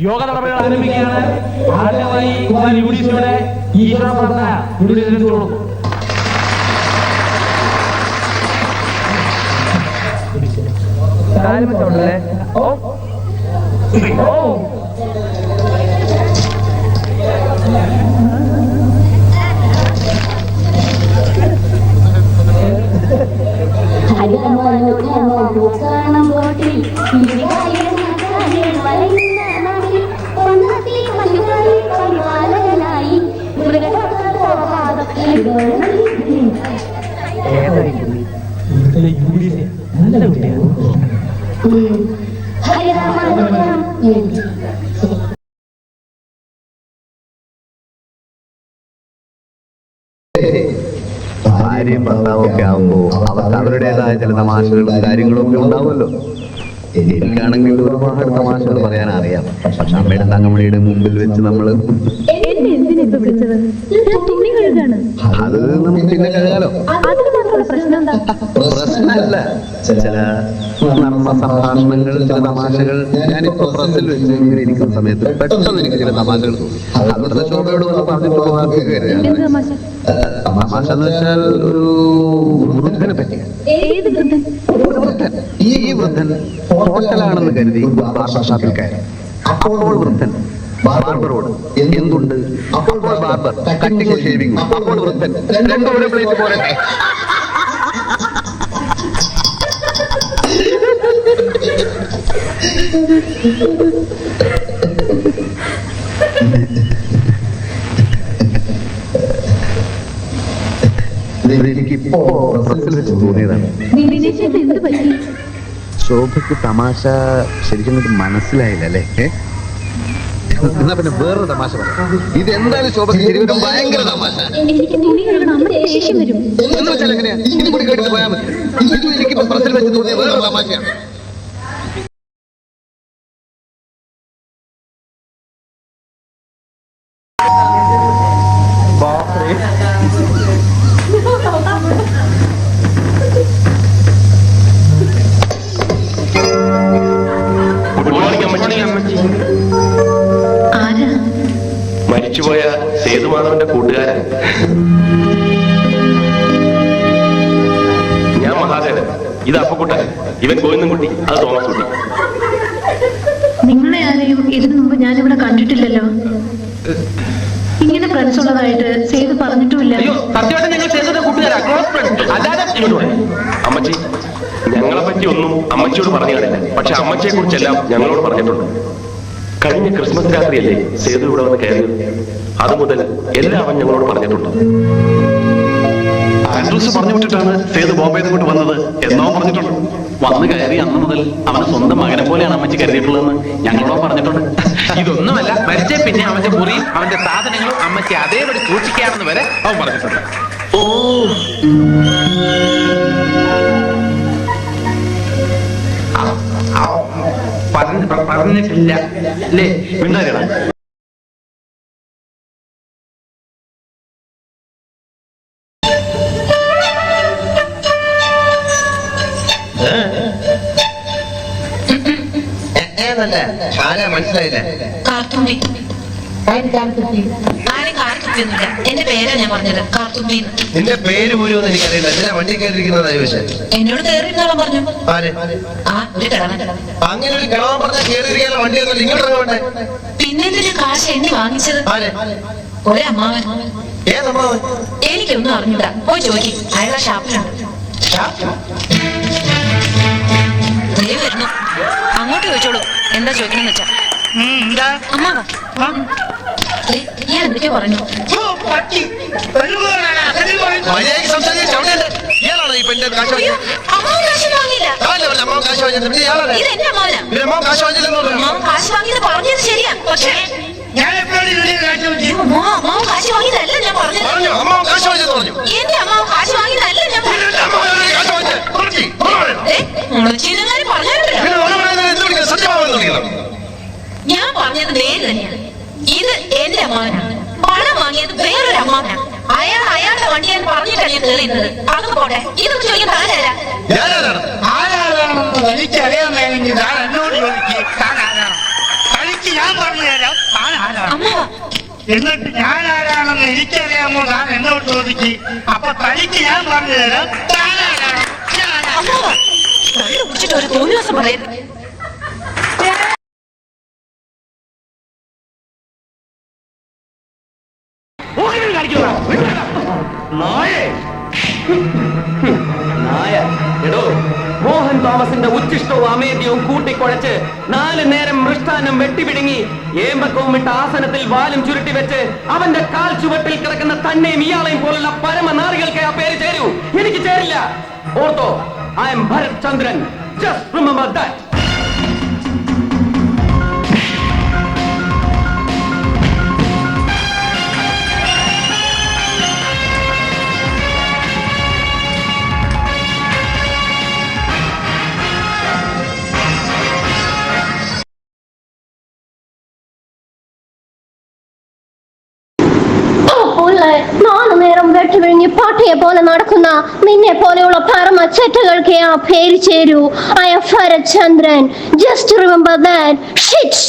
യോഗ നടപടികൾ ആരംഭിക്കുകയാണ്. ആദ്യമായി യുഡിസിയുടെ ഈശ്വര പ്രാർത്ഥന യുഡിസിനോട് കാലുമല്ലേ. ഓ ഓ നല്ല കുട്ടിയാണ്. ഭാര്യയും ഭർത്താവും ഒക്കെ ആവുമ്പോ അവർക്ക് അവരുടേതായ ചില തമാശകളും കാര്യങ്ങളും ഒക്കെ ഉണ്ടാവുമല്ലോ. എനിക്കാണെങ്കിൽ ഒരുപാട് തമാശകൾ പറയാൻ അറിയാം. പക്ഷെ അമ്മയുടെ തങ്ങമണിയുടെ മുമ്പിൽ വെച്ച് നമ്മള് അത് നമുക്ക് പിന്നെ കഴുകാലോ. പ്രശ്നമല്ല, ചില നർമ്മ സംഭാഷണങ്ങൾ, ചില തമാശകൾ ഞാനിപ്പോ പ്രസിൽ വെച്ച് ഇങ്ങനെ ഇരിക്കുന്ന സമയത്ത് പെട്ടെന്ന് എനിക്ക് ചില തമാശകൾ തോന്നി. അവിടുത്തെ ശോഭയോട് വന്ന് പറഞ്ഞിട്ട് തമാശ എന്ന് വെച്ചാൽ ഒരു വൃദ്ധനെ പറ്റി. ഈ വൃദ്ധൻ ഹോട്ടലാണെന്ന് കരുതി ബാർബർ ഷാപ്പിൽ കയറി. അപ്പോൾ വൃദ്ധൻ ബാർബറോട് എന്തുണ്ട്? അപ്പോൾ ബാർബർ കട്ടിങ് ഷേവിംഗ്. അപ്പോൾ വൃദ്ധൻ രണ്ടോടെ പ്ലേറ്റ് പോലെ എനിക്കിപ്പോ പ്രസിൽ വെച്ച് തോന്നിയതാണ്. ശോഭയ്ക്ക് തമാശ ശരിക്കും മനസ്സിലായില്ല അല്ലേ? എന്നാ പിന്നെ വേറൊരു തമാശ പറയാം. ഇതെന്തായാലും ശോഭയ്ക്ക് ശരിക്കും ഭയങ്കര തമാശ എന്ന് വെച്ചാൽ എങ്ങനെയാ? ഇത് കൂടി കേട്ടിട്ട് പോയാൽ മതി. ഇത് എനിക്കിപ്പോ പ്രസിൽ വെച്ച് തോന്നിയ വേറൊരു തമാശയാണ്. മരിച്ചുപോയ സേതുമാധവന്റെ കൂട്ടുകാരൻ. ഞാൻ മഹാദേവൻ, ഇത് അപ്പക്കുട്ടൻ, ഇവൻ ഗോവിന്ദൻകുട്ടി, അത് തോമസ് കുട്ടി. നിങ്ങളെ ആരെയും ഇതിനു മുമ്പ് ഞാനിവിടെ കണ്ടിട്ടില്ലല്ലോ. ഇങ്ങനെ ഫ്രണ്ട്സ് ഉള്ളതായിട്ട് സേതു പറഞ്ഞിട്ടുമില്ല. അമ്മച്ചി, ഞങ്ങളെ പറ്റി ഒന്നും അമ്മച്ചിയോട് പറഞ്ഞു കാണില്ല. പക്ഷെ അമ്മച്ചിയെ കുറിച്ചെല്ലാം ഞങ്ങളോട് പറഞ്ഞിട്ടുണ്ട്. കഴിഞ്ഞ ക്രിസ്മസ് രാത്രിയല്ലേ സേതു ഇവിടെ വന്ന് കയറിയത്? അതുമുതൽ എല്ലാവരും ഞങ്ങളോട് പറഞ്ഞിട്ടുണ്ട്. ആൻഡ്രൂസ് പറഞ്ഞു വിട്ടിട്ടാണ് സേതു ബോംബെയിൽ കൊണ്ട് വന്നത് എന്നോ പറഞ്ഞിട്ടുണ്ട്. വന്ന് കയറി അന്ന് മുതൽ അവനെ സ്വന്തം മകനെ പോലെയാണ് അമ്മച്ചി കരുതിയിട്ടുള്ളതെന്ന് ഞങ്ങളോട് പറഞ്ഞിട്ടുണ്ട്. ഇതൊന്നുമല്ല, മരിച്ച പിന്നെ അവന്റെ മുറിയും അവന്റെ സാധനങ്ങളും അമ്മച്ചി അതേപടി സൂക്ഷിക്കാമെന്ന് വരെ അവൻ പറഞ്ഞിട്ടുണ്ട്. ഓ, പറഞ്ഞിട്ടില്ല അല്ലേ? ഉണ്ടാകണം. മനസ്സിലായില്ല. കാർത്തുമ്പി. ആരും കാർത്തുമ്പിയൊന്നുമില്ല. എന്റെ പേരാ ഞാൻ പറഞ്ഞത്, കാർത്തുമ്പി. നിന്റെ പേര് പോലും ഒന്നും എനിക്കറിയില്ല. എന്തിനാ വണ്ടി കയറിയിരിക്കുന്നതാ ചോദിച്ചത്? എന്നോട് കയറിയിരുന്നോളം പറഞ്ഞു. ആ, ഒരു കിഴവൻ. അങ്ങനെ ഒരു കിളവൻ പറഞ്ഞാൽ കയറിയിരിക്കാനുള്ള വണ്ടിയൊന്നും ഇങ്ങോട്ട് ഇറങ്ങണ്ടേ? പിന്നെ എന്തിനു കാശ് എണ്ണി വാങ്ങിച്ചത്? ഒരേ അമ്മാവൻ. ഏതമ്മാവൻ? എനിക്കൊന്നും അറിഞ്ഞൂടാ. പോയി ചോദിക്കും, അയാളെ ഷാപ്പിലുണ്ട്. വരുന്നു, അങ്ങോട്ട് ചോദിച്ചോളൂ. എന്താ ചോദിക്കണെന്ന് വെച്ചാ. അമ്മാവാ, ഞാൻ എന്തൊക്കെയാ പറഞ്ഞു? ഇയാളാണോ ഈ പെണ്ണിന്റെ കാശ് വാങ്ങിയത്? അമ്മാവൻ കാശ് വാങ്ങിയില്ല. അമ്മാവൻ കാശ് വാങ്ങിയത് ഇത് എന്റെ അമ്മാവനാ. അമ്മാവൻ കാശ് വാങ്ങിയില്ലെന്ന് അമ്മാവൻ കാശ് വാങ്ങിയത് പറഞ്ഞത് ശരിയാ. പക്ഷേ അമ്മാവൻ കാശ് വാങ്ങിയതല്ല ഞാൻ പറഞ്ഞത്. അമ്മാവൻ കാശ് വാങ്ങിയെന്ന് പറഞ്ഞു. എന്റെ അമ്മാവൻ കാശ് വാങ്ങിയതല്ല ഞാൻ പറഞ്ഞത്. ഞാൻ പറഞ്ഞത് നേര് തന്നെയാണ്. ഇത് എന്റെ അമ്മാവനാണ്. പണം വാങ്ങിയത് വേറൊരു അമ്മാവനാണ്. അയാളുടെ വണ്ടി ഞാൻ പറഞ്ഞിട്ടാണ് ഞാൻ കയറിയിരുന്നത്. അത് പോട്ടെ, ഇതൊക്കെ ചോദിക്കാൻ ആരാരാണെന്ന് എനിക്കറിയാമെങ്കിൽ ഞാൻ എന്നോട് ചോദിക്കും. ഞാൻ പറഞ്ഞു തരാം താൻ ആരാണ്. എന്നിട്ട് ഞാൻ ആരാണെന്ന് എനിക്കറിയാമോ താൻ എന്നോട് ചോദിക്ക്. അപ്പൊ തനിക്ക് ഞാൻ പറഞ്ഞു തരാം താൻ ആരാണ്. കുടിച്ചിട്ട് ഒരു തോന്നിവാസം പറയുന്നു. നായ എടോ മോഹൻ തോമസിന്റെ ഉച്ചിഷ്ടവും അമേദ്യവും കൂട്ടിക്കുഴച്ച് 4 നേരം മൃഷ്ടാനം വെട്ടിപിടുങ്ങി ഏമ്പക്കവും ഇട്ട ആസനത്തിൽ വാലും ചുരുട്ടി വെച്ച് അവന്റെ കാൽ ചുവട്ടിൽ കിടക്കുന്ന തന്നെയും ഇയാളെയും പോലുള്ള പരമനാറികൾക്ക് ആ പേര് ചേരൂ. എനിക്ക് ചേരില്ല. ഓർത്തോ, I am Bharat Chandran. Just remember that. നേരം വെട്ടുവിഴിഞ്ഞ് പാട്ടിയെ പോലെ നടക്കുന്ന നിന്നെ പോലെയുള്ള പരമ ചെറ്റകൾക്ക് ആ പേര് ചേരൂ. I am Bharat Chandran. Just remember that. Shit.